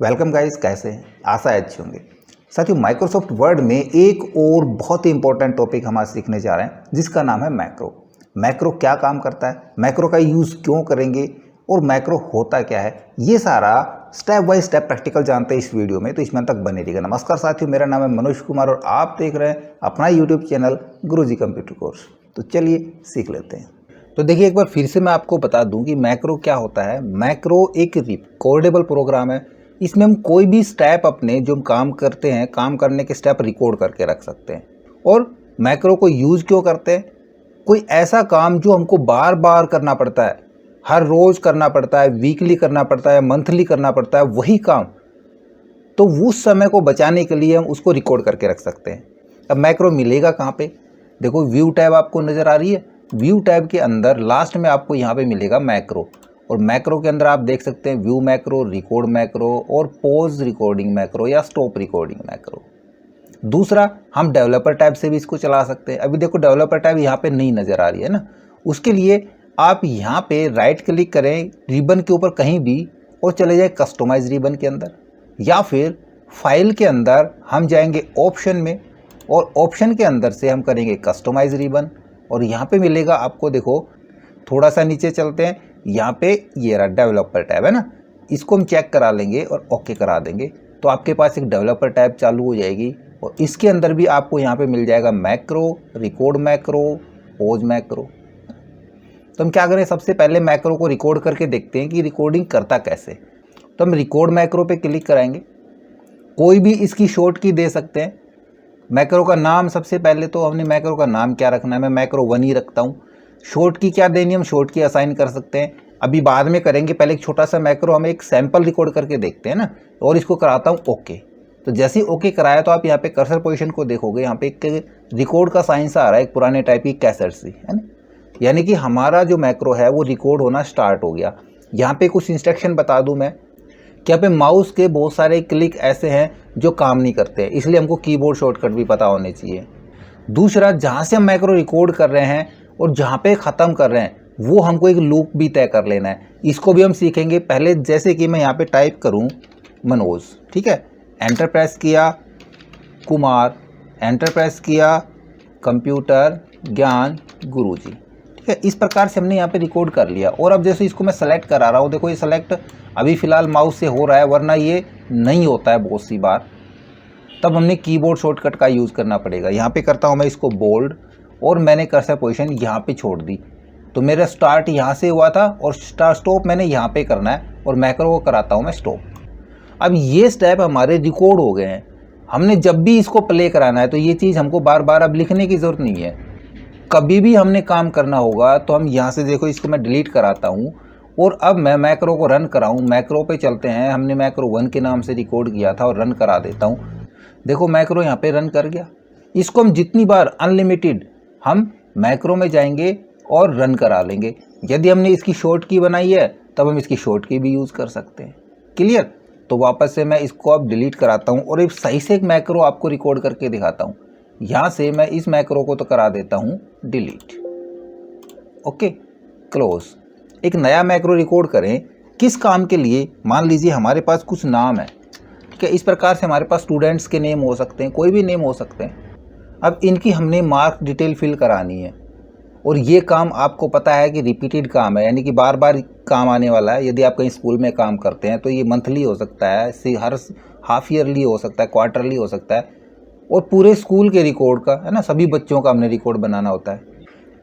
Welcome guys, कैसे हैं? आशा है अच्छे होंगे। साथियों, माइक्रोसॉफ्ट वर्ड में एक और बहुत ही इंपॉर्टेंट टॉपिक हम आज सीखने जा रहे हैं जिसका नाम है मैक्रो। मैक्रो क्या काम करता है, मैक्रो का यूज़ क्यों करेंगे और मैक्रो होता क्या है, ये सारा स्टेप बाय स्टेप प्रैक्टिकल जानते हैं इस वीडियो में, तो इसमें तक बने रहिएगा। नमस्कार साथियों, मेरा नाम है मनोज कुमार और आप देख रहे हैं अपना यूट्यूब चैनल गुरुजी कंप्यूटर कोर्स। तो चलिए सीख लेते हैं। तो देखिए, एक बार फिर से मैं आपको बता दूं कि मैक्रो क्या होता है। मैक्रो एक रिकॉर्डेबल प्रोग्राम है। इसमें हम कोई भी स्टेप अपने जो हम काम करते हैं, काम करने के स्टेप रिकॉर्ड करके रख सकते हैं। और मैक्रो को यूज़ क्यों करते हैं? कोई ऐसा काम जो हमको बार बार करना पड़ता है, हर रोज़ करना पड़ता है, वीकली करना पड़ता है, मंथली करना पड़ता है, वही काम, तो उस समय को बचाने के लिए हम उसको रिकॉर्ड करके रख सकते हैं। अब मैक्रो मिलेगा कहाँ पे? देखो, व्यू टैब आपको नज़र आ रही है। व्यू टैब के अंदर लास्ट में आपको यहाँ पे मिलेगा मैक्रो, और मैक्रो के अंदर आप देख सकते हैं व्यू मैक्रो, रिकॉर्ड मैक्रो और पॉज रिकॉर्डिंग मैक्रो या स्टॉप रिकॉर्डिंग मैक्रो। दूसरा, हम डेवलपर टैब से भी इसको चला सकते हैं। अभी देखो, डेवलपर टैब यहाँ पे नहीं नज़र आ रही है ना, उसके लिए आप यहाँ पे राइट क्लिक करें रिबन के ऊपर कहीं भी और चले जाए कस्टमाइज रिबन के अंदर, या फिर फाइल के अंदर हम जाएंगे ऑप्शन में और ऑप्शन के अंदर से हम करेंगे कस्टमाइज रिबन, और यहाँ पे मिलेगा आपको। देखो, थोड़ा सा नीचे चलते हैं, यहाँ पे ये रहा डेवलपर टैब है ना, इसको हम चेक करा लेंगे और ओके करा देंगे तो आपके पास एक डेवलपर टैब चालू हो जाएगी। और इसके अंदर भी आपको यहाँ पे मिल जाएगा macro, record macro, pause macro. तो हम क्या करें, सबसे पहले मैक्रो को रिकॉर्ड करके देखते हैं कि रिकॉर्डिंग करता कैसे। तो हम रिकॉर्ड मैक्रो पे क्लिक कराएंगे। कोई भी इसकी शॉर्ट की दे सकते हैं। मैक्रो का नाम, सबसे पहले तो हमने मैक्रो का नाम क्या रखना है, मैं मैक्रो 1 ही रखता हूँ। शॉर्ट की क्या देनी, हम शॉर्ट की असाइन कर सकते हैं, अभी बाद में करेंगे। पहले एक छोटा सा मैक्रो हम एक सैंपल रिकॉर्ड करके देखते हैं ना, और इसको कराता हूँ ओके। तो जैसे ही ओके कराया तो आप यहाँ पे कर्सर पोजीशन को देखोगे, यहाँ पे एक रिकॉर्ड का साइन सा आ रहा है, एक पुराने टाइप की कैसेट सी, है ना, यानी कि हमारा जो मैक्रो है वो रिकॉर्ड होना स्टार्ट हो गया। यहाँ पे कुछ इंस्ट्रक्शन बता दूँ मैं कि यहाँ पे माउस के बहुत सारे क्लिक ऐसे हैं जो काम नहीं करते, इसलिए हमको कीबोर्ड शॉर्टकट भी पता होने चाहिए। दूसरा, जहाँ से हम मैक्रो रिकॉर्ड कर रहे हैं और जहाँ पे ख़त्म कर रहे हैं वो हमको एक लूप भी तय कर लेना है, इसको भी हम सीखेंगे। पहले जैसे कि मैं यहाँ पे टाइप करूँ मनोज, ठीक है, एंटर प्रेस किया, कुमार, एंटर प्रेस किया, कंप्यूटर ज्ञान गुरुजी, ठीक है। इस प्रकार से हमने यहाँ पे रिकॉर्ड कर लिया। और अब जैसे इसको मैं सेलेक्ट करा रहा हूँ, देखो ये सेलेक्ट अभी फ़िलहाल माउस से हो रहा है, वरना ये नहीं होता है बहुत सी बार, तब हमने कीबोर्ड शॉर्टकट का यूज़ करना पड़ेगा। यहाँ पे करता हूँ मैं इसको बोल्ड, और मैंने कर्सर पोजीशन यहाँ पे छोड़ दी, तो मेरा स्टार्ट यहाँ से हुआ था और स्टॉप मैंने यहाँ पे करना है, और मैक्रो को कराता हूँ मैं स्टॉप। अब ये स्टेप हमारे रिकॉर्ड हो गए हैं। हमने जब भी इसको प्ले कराना है तो ये चीज़ हमको बार बार अब लिखने की ज़रूरत नहीं है। कभी भी हमने काम करना होगा तो हम यहाँ से, देखो इसको मैं डिलीट कराता हूँ, और अब मैं मैक्रो को रन कराऊँ। मैक्रो पे चलते हैं, हमने मैक्रो 1 के नाम से रिकॉर्ड किया था, और रन करा देता हूँ। देखो मैक्रो यहाँ पे रन कर गया। इसको हम जितनी बार, अनलिमिटेड, हम मैक्रो में जाएंगे और रन करा लेंगे। यदि हमने इसकी शॉर्ट की बनाई है तब हम इसकी शॉर्ट की भी यूज़ कर सकते हैं। क्लियर? तो वापस से मैं इसको अब डिलीट कराता हूँ और एक सही से एक मैक्रो आपको रिकॉर्ड करके दिखाता हूँ। यहाँ से मैं इस मैक्रो को तो करा देता हूँ डिलीट, ओके, क्लोज। एक नया मैक्रो रिकॉर्ड करें, किस काम के लिए? मान लीजिए हमारे पास कुछ नाम है, कि इस प्रकार से हमारे पास स्टूडेंट्स के नेम हो सकते हैं, कोई भी नेम हो सकते हैं। अब इनकी हमने मार्क डिटेल फिल करानी है, और ये काम आपको पता है कि रिपीटेड काम है, यानी कि बार बार काम आने वाला है। यदि आप कहीं स्कूल में काम करते हैं तो ये मंथली हो सकता है, हर हाफ ईयरली हो सकता है, क्वार्टरली हो सकता है, और पूरे स्कूल के रिकॉर्ड का, है ना, सभी बच्चों का हमने रिकॉर्ड बनाना होता है।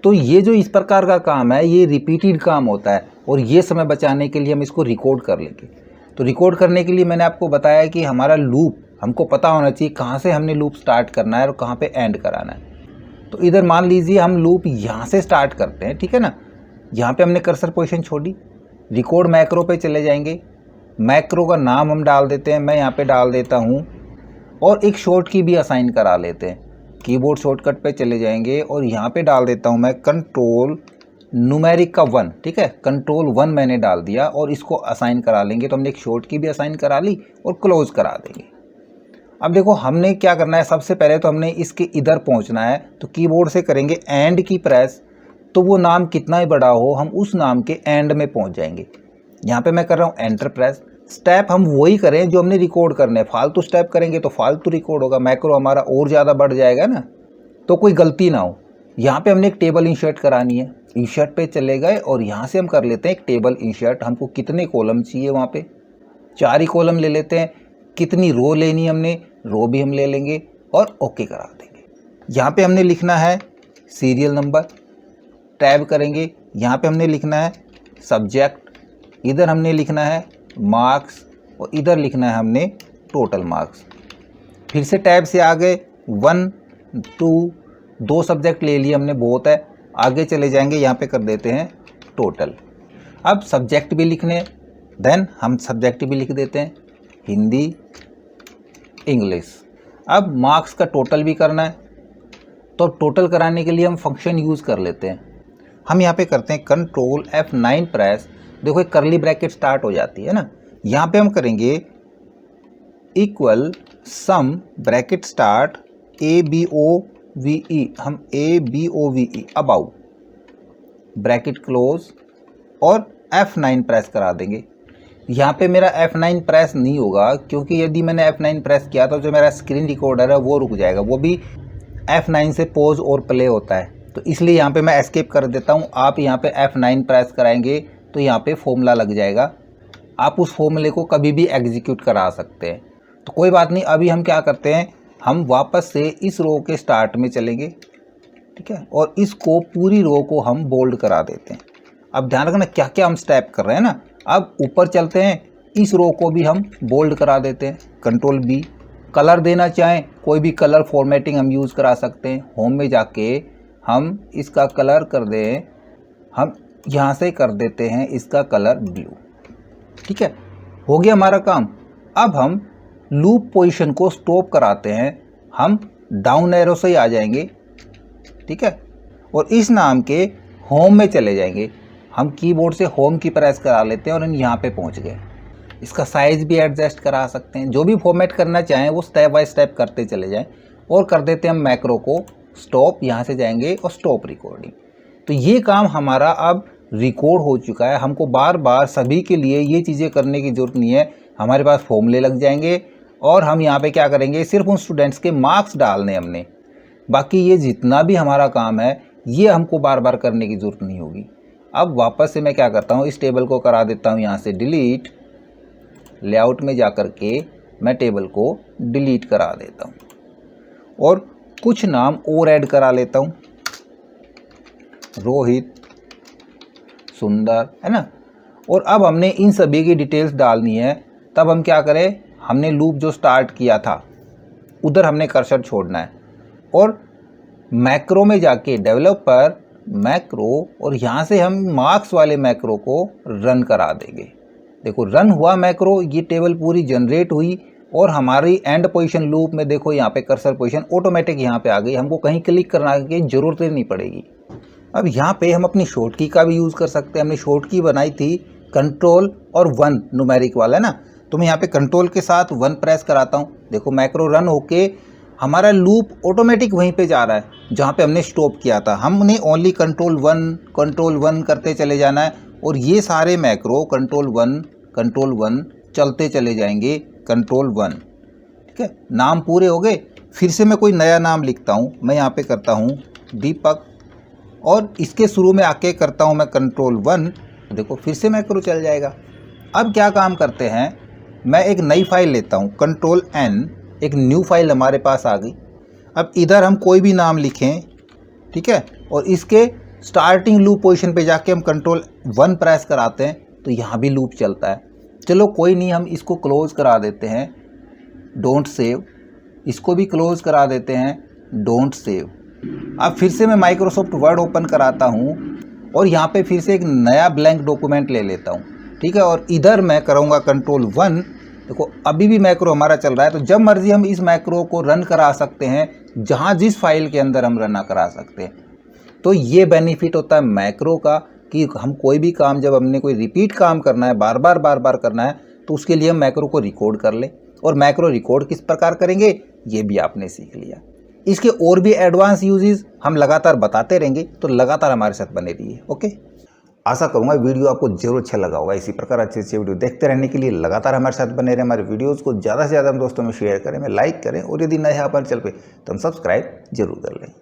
तो ये जो इस प्रकार का काम है ये रिपीटेड काम होता है, और ये समय बचाने के लिए हम इसको रिकॉर्ड कर लेंगे। तो रिकॉर्ड करने के लिए मैंने आपको बताया कि हमारा लूप हमको पता होना चाहिए, कहाँ से हमने लूप स्टार्ट करना है और कहाँ पे एंड कराना है। तो इधर मान लीजिए हम लूप यहाँ से स्टार्ट करते हैं, ठीक है ना। यहाँ पे हमने कर्सर पोजीशन छोड़ी, रिकॉर्ड मैक्रो पे चले जाएंगे, मैक्रो का नाम हम डाल देते हैं, मैं यहाँ पे डाल देता हूँ, और एक शॉर्ट की भी असाइन करा लेते हैं। कीबोर्ड शॉर्टकट पे चले जाएंगे और यहाँ पे डाल देता हूँ मैं कंट्रोल न्यूमेरिक का 1, ठीक है, कंट्रोल 1 मैंने डाल दिया, और इसको असाइन करा लेंगे। तो हमने एक शॉर्ट की भी असाइन करा ली और क्लोज करा देंगे। अब देखो हमने क्या करना है, सबसे पहले तो हमने इसके इधर पहुंचना है, तो कीबोर्ड से करेंगे एंड की प्रेस, तो वो नाम कितना ही बड़ा हो हम उस नाम के एंड में पहुंच जाएंगे। यहाँ पे मैं कर रहा हूँ एंटर प्रेस, स्टेप हम वही करें जो हमने रिकॉर्ड करने हैं। फालतू स्टेप करेंगे तो फालतू रिकॉर्ड होगा, मैक्रो हमारा और ज़्यादा बढ़ जाएगा ना, तो कोई गलती ना हो। यहाँ पे हमने एक टेबल इंसर्ट करानी है, इंसर्ट पे चले गए और यहाँ से हम कर लेते हैं एक टेबल इंसर्ट। हमको कितने कॉलम चाहिए, वहाँ पे 4 ही कॉलम ले लेते हैं। कितनी रो लेनी है हमने, रो भी हम ले लेंगे और ओके करा देंगे। यहाँ पे हमने लिखना है सीरियल नंबर, टैब करेंगे। यहाँ पे हमने लिखना है सब्जेक्ट, इधर हमने लिखना है मार्क्स और इधर लिखना है हमने टोटल मार्क्स। फिर से टैब से आ गए, 1 2 2 सब्जेक्ट ले लिए हमने, बहुत है। आगे चले जाएंगे, यहाँ पे कर देते हैं टोटल। अब सब्जेक्ट भी लिखने, देन हम सब्जेक्ट भी लिख देते हैं हिंदी इंग्लिश। अब मार्क्स का टोटल भी करना है, तो टोटल कराने के लिए हम फंक्शन यूज़ कर लेते हैं। हम यहाँ पे करते हैं कंट्रोल F9 प्रेस। देखो एक करली ब्रैकेट स्टार्ट हो जाती है ना, यहाँ पे हम करेंगे इक्वल सम ब्रैकेट स्टार्ट ABOVE, हम ABOVE अबाउ ब्रैकेट क्लोज और F9 प्रेस करा देंगे। यहाँ पे मेरा F9 प्रेस नहीं होगा, क्योंकि यदि मैंने F9 प्रेस किया तो जो मेरा स्क्रीन रिकॉर्डर है वो रुक जाएगा, वो भी F9 से पॉज और प्ले होता है, तो इसलिए यहाँ पे मैं एस्केप कर देता हूँ। आप यहाँ पे F9 प्रेस कराएंगे तो यहाँ पे फॉर्मूला लग जाएगा, आप उस फॉर्मूले को कभी भी एग्जीक्यूट करा सकते हैं। तो कोई बात नहीं, अभी हम क्या करते हैं, हम वापस से इस रो के स्टार्ट में चलेंगे, ठीक है, और इसको पूरी रो को हम बोल्ड करा देते हैं। अब ध्यान रखना क्या क्या हम स्टेप कर रहे हैं ना। अब ऊपर चलते हैं, इस रो को भी हम बोल्ड करा देते हैं, कंट्रोल B। कलर देना चाहें कोई भी कलर फॉर्मेटिंग हम यूज़ करा सकते हैं। होम में जाके हम इसका कलर कर दें, हम यहाँ से कर देते हैं इसका कलर ब्लू, ठीक है, हो गया हमारा काम। अब हम लूप पोजीशन को स्टॉप कराते हैं, हम डाउन एरो से ही आ जाएंगे, ठीक है, और इस नाम के होम में चले जाएंगे। हम कीबोर्ड से होम की प्रेस करा लेते हैं और यहाँ पे पहुँच गए। इसका साइज़ भी एडजस्ट करा सकते हैं, जो भी फॉर्मेट करना चाहें वो स्टेप बाय स्टेप करते चले जाएं। और कर देते हैं हम मैक्रो को स्टॉप, यहाँ से जाएंगे और स्टॉप रिकॉर्डिंग। तो ये काम हमारा अब रिकॉर्ड हो चुका है। हमको बार बार सभी के लिए ये चीज़ें करने की ज़रूरत नहीं है, हमारे पास फॉर्मूले लग जाएंगे और हम यहाँ पे क्या करेंगे, सिर्फ उन स्टूडेंट्स के मार्क्स डालने हमने। बाकी ये जितना भी हमारा काम है ये हमको बार बार करने की ज़रूरत नहीं होगी। अब वापस से मैं क्या करता हूँ, इस टेबल को करा देता हूँ यहाँ से डिलीट, लेआउट में जा कर के मैं टेबल को डिलीट करा देता हूँ और कुछ नाम और ऐड करा लेता हूँ, रोहित, सुंदर, है ना। और अब हमने इन सभी की डिटेल्स डालनी है। तब हम क्या करें, हमने लूप जो स्टार्ट किया था उधर हमने कर्सर छोड़ना है और मैक्रो में जाके डेवलपर मैक्रो, और यहाँ से हम मार्क्स वाले मैक्रो को रन करा देंगे। देखो रन हुआ मैक्रो, ये टेबल पूरी जनरेट हुई और हमारी एंड पोजीशन लूप में देखो यहाँ पे कर्सर पोजीशन ऑटोमेटिक यहाँ पे आ गई, हमको कहीं क्लिक करने की ज़रूरत ही नहीं पड़ेगी। अब यहाँ पे हम अपनी शॉर्ट की का भी यूज़ कर सकते हैं। हमने शॉर्ट की बनाई थी कंट्रोल और 1 न्यूमेरिक वाला, है ना, तो मैं यहाँ पे कंट्रोल के साथ 1 प्रेस कराता हूँ। देखो मैक्रो रन होके हमारा लूप ऑटोमेटिक वहीं पे जा रहा है जहाँ पे हमने स्टॉप किया था। हमने ओनली कंट्रोल 1 करते चले जाना है और ये सारे मैक्रो कंट्रोल 1 चलते चले जाएंगे, कंट्रोल 1, ठीक है। नाम पूरे हो गए। फिर से मैं कोई नया नाम लिखता हूँ, मैं यहाँ पे करता हूँ दीपक और इसके शुरू में आके करता हूँ मैं कंट्रोल 1, देखो फिर से मैक्रो चल जाएगा। अब क्या काम करते हैं, मैं एक नई फाइल लेता हूँ कंट्रोल N, एक न्यू फाइल हमारे पास आ गई। अब इधर हम कोई भी नाम लिखें, ठीक है, और इसके स्टार्टिंग लूप पोजीशन पे जाके हम कंट्रोल 1 प्रेस कराते हैं तो यहाँ भी लूप चलता है। चलो कोई नहीं, हम इसको क्लोज करा देते हैं, डोंट सेव, इसको भी क्लोज करा देते हैं, डोंट सेव। अब फिर से मैं माइक्रोसॉफ्ट वर्ड ओपन कराता हूँ और यहाँ पे फिर से एक नया ब्लैंक डॉक्यूमेंट ले लेता हूँ, ठीक है, और इधर मैं करूँगा कंट्रोल 1। देखो अभी भी मैक्रो हमारा चल रहा है, तो जब मर्जी हम इस मैक्रो को रन करा सकते हैं जहाँ जिस फाइल के अंदर हम रन करा सकते हैं। तो ये बेनिफिट होता है मैक्रो का कि हम कोई भी काम, जब हमने कोई रिपीट काम करना है, बार बार करना है, तो उसके लिए हम मैक्रो को रिकॉर्ड कर लें। और मैक्रो रिकॉर्ड किस प्रकार करेंगे ये भी आपने सीख लिया। इसके और भी एडवांस यूजेस हम लगातार बताते रहेंगे, तो लगातार हमारे साथ बने रहिए। ओके। आशा करूंगा वीडियो आपको जरूर अच्छा लगा होगा। इसी प्रकार अच्छे अच्छे वीडियो देखते रहने के लिए लगातार हमारे साथ बने रहे। हमारे वीडियोज़ को ज़्यादा से ज़्यादा दोस्तों में शेयर करें, लाइक करें और यदि नए हैं हमारे चैनल पे तो हम सब्सक्राइब जरूर कर लें।